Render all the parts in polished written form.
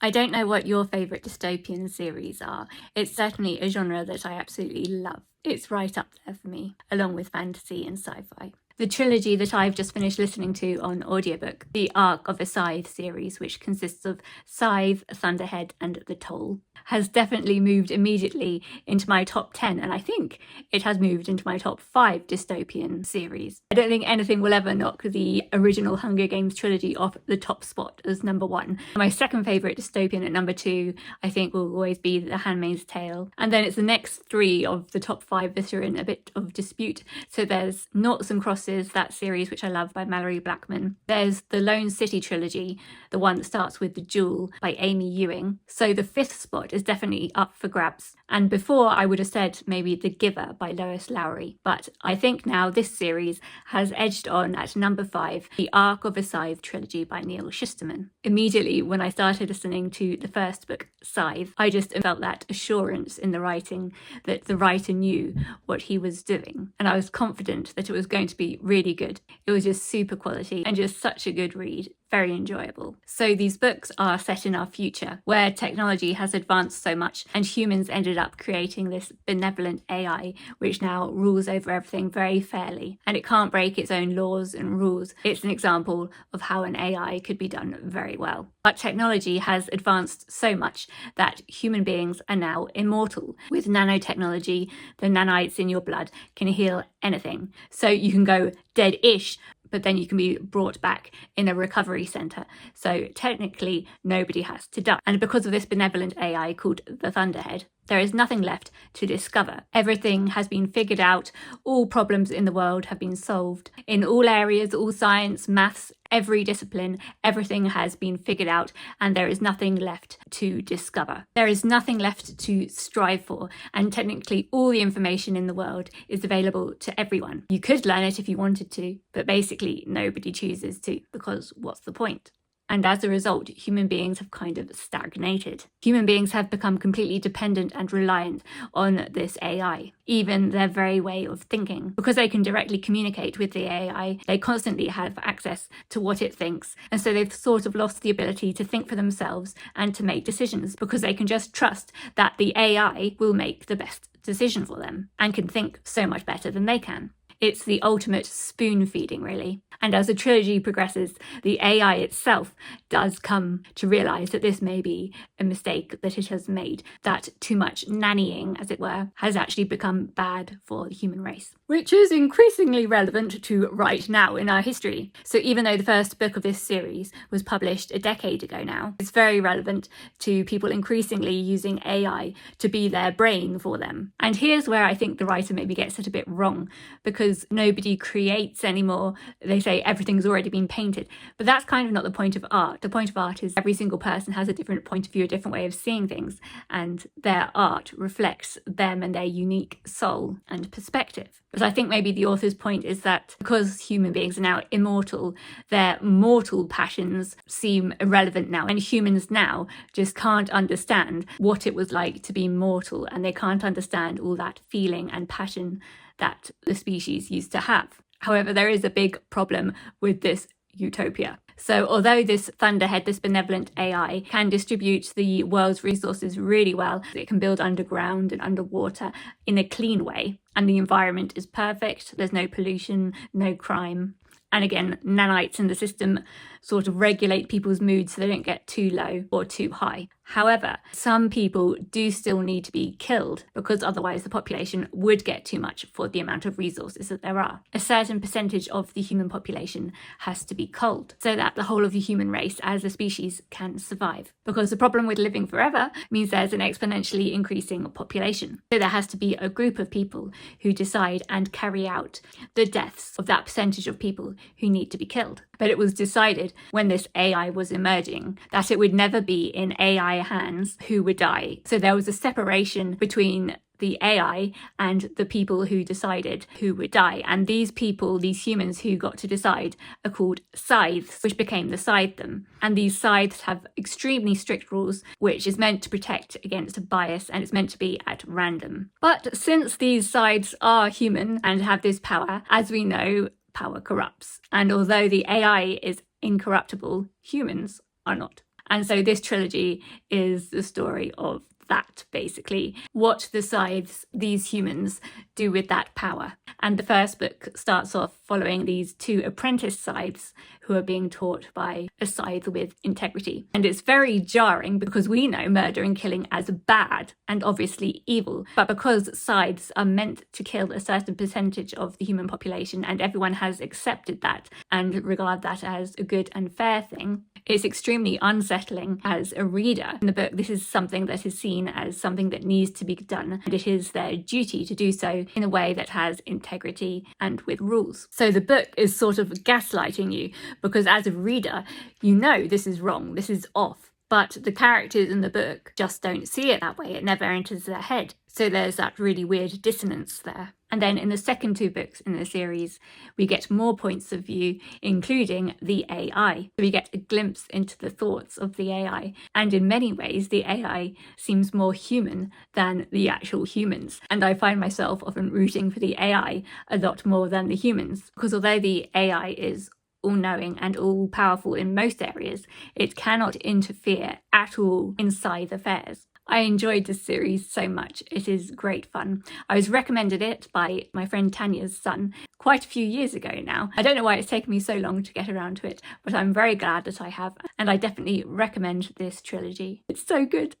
I don't know what your favourite dystopian series are. It's certainly a genre that I absolutely love. It's right up there for me, along with fantasy and sci-fi. The trilogy that I've just finished listening to on audiobook, the Arc of a Scythe series, which consists of Scythe, Thunderhead and The Toll, has definitely moved immediately into my top 10, and I think it has moved into my top 5 dystopian series. I don't think anything will ever knock the original Hunger Games trilogy off the top spot as number 1. My second favourite dystopian at number 2, I think, will always be The Handmaid's Tale. And then it's the next 3 of the top 5 that are in a bit of dispute. So there's Noughts and Crosses, that series which I love by Mallory Blackman. There's the Lone City trilogy, the one that starts with The Jewel by Amy Ewing. So the 5th spot is definitely up for grabs. And before I would have said maybe The Giver by Lois Lowry, but I think now this series has edged on at number 5, The Arc of a Scythe trilogy by Neal Shusterman. Immediately when I started listening to the first book, Scythe, I just felt that assurance in the writing that the writer knew what he was doing, and I was confident that it was going to be really good. It was just super quality and just such a good read. Very enjoyable. So these books are set in our future, where technology has advanced so much and humans ended up creating this benevolent AI which now rules over everything very fairly, and it can't break its own laws and rules. It's an example of how an AI could be done very well. But technology has advanced so much that human beings are now immortal. With nanotechnology, the nanites in your blood can heal anything. So you can go dead-ish, but then you can be brought back in a recovery centre. So technically, nobody has to die. And because of this benevolent AI called the Thunderhead, there is nothing left to discover. Everything has been figured out. All problems in the world have been solved. In all areas, all science, maths, every discipline, everything has been figured out, and there is nothing left to discover. There is nothing left to strive for, and technically all the information in the world is available to everyone. You could learn it if you wanted to, but basically nobody chooses to, because what's the point? And as a result, human beings have kind of stagnated. Human beings have become completely dependent and reliant on this AI, even their very way of thinking. Because they can directly communicate with the AI, they constantly have access to what it thinks. And so they've sort of lost the ability to think for themselves and to make decisions, because they can just trust that the AI will make the best decision for them and can think so much better than they can. It's the ultimate spoon feeding, really. And as the trilogy progresses, the AI itself does come to realise that this may be a mistake that it has made, that too much nannying, as it were, has actually become bad for the human race. Which is increasingly relevant to right now in our history. So even though the first book of this series was published a decade ago now, it's very relevant to people increasingly using AI to be their brain for them. And here's where I think the writer maybe gets it a bit wrong, because nobody creates anymore. They say everything's already been painted, but that's kind of not the point of art. The point of art is every single person has a different point of view, a different way of seeing things, and their art reflects them and their unique soul and perspective. But I think maybe the author's point is that because human beings are now immortal, their mortal passions seem irrelevant now, and humans now just can't understand what it was like to be mortal, and they can't understand all that feeling and passion that the species used to have. However, there is a big problem with this utopia. So although this Thunderhead, this benevolent AI, can distribute the world's resources really well, it can build underground and underwater in a clean way, and the environment is perfect, there's no pollution, no crime. And again, nanites in the system sort of regulate people's moods so they don't get too low or too high. However, some people do still need to be killed, because otherwise the population would get too much for the amount of resources that there are. A certain percentage of the human population has to be culled so that the whole of the human race as a species can survive. Because the problem with living forever means there's an exponentially increasing population. So there has to be a group of people who decide and carry out the deaths of that percentage of people who need to be killed. But it was decided when this AI was emerging that it would never be in AI hands who would die. So there was a separation between the AI and the people who decided who would die. And these people, these humans who got to decide, are called Scythes, which became the Scythedom. And these Scythes have extremely strict rules, which is meant to protect against bias, and it's meant to be at random. But since these Scythes are human and have this power, as we know, power corrupts. And although the AI is incorruptible, humans are not. And so this trilogy is the story of that, basically, what the Scythes, these humans, do with that power. And the first book starts off following these two apprentice Scythes who are being taught by a Scythe with integrity. And it's very jarring because we know murder and killing as bad and obviously evil, but because Scythes are meant to kill a certain percentage of the human population and everyone has accepted that and regard that as a good and fair thing, it's extremely unsettling as a reader. In the book, this is something that is seen as something that needs to be done, and it is their duty to do so in a way that has integrity and with rules. So the book is sort of gaslighting you, because as a reader, you know this is wrong, this is off. But the characters in the book just don't see it that way. It never enters their head. So there's that really weird dissonance there. And then in the second two books in the series, we get more points of view, including the AI. We get a glimpse into the thoughts of the AI. And in many ways, the AI seems more human than the actual humans. And I find myself often rooting for the AI a lot more than the humans. Because although the AI is all-knowing and all-powerful in most areas, it cannot interfere at all in Scythe affairs. I enjoyed this series so much. It is great fun. I was recommended it by my friend Tanya's son quite a few years ago now. I don't know why it's taken me so long to get around to it, but I'm very glad that I have, and I definitely recommend this trilogy. It's so good.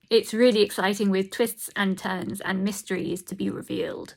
It's really exciting with twists and turns and mysteries to be revealed.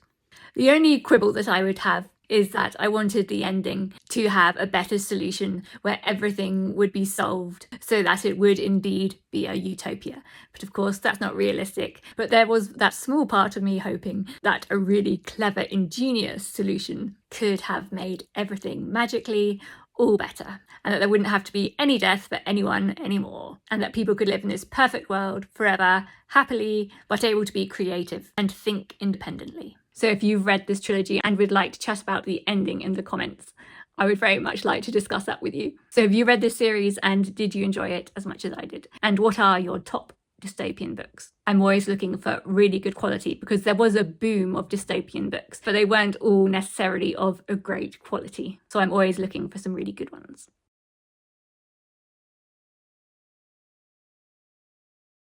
The only quibble that I would have is that I wanted the ending to have a better solution where everything would be solved so that it would indeed be a utopia. But of course, that's not realistic. But there was that small part of me hoping that a really clever, ingenious solution could have made everything magically all better, and that there wouldn't have to be any death for anyone anymore, and that people could live in this perfect world forever, happily, but able to be creative and think independently. So if you've read this trilogy and would like to chat about the ending in the comments, I would very much like to discuss that with you. So have you read this series and did you enjoy it as much as I did? And what are your top dystopian books? I'm always looking for really good quality because there was a boom of dystopian books, but they weren't all necessarily of a great quality. So I'm always looking for some really good ones.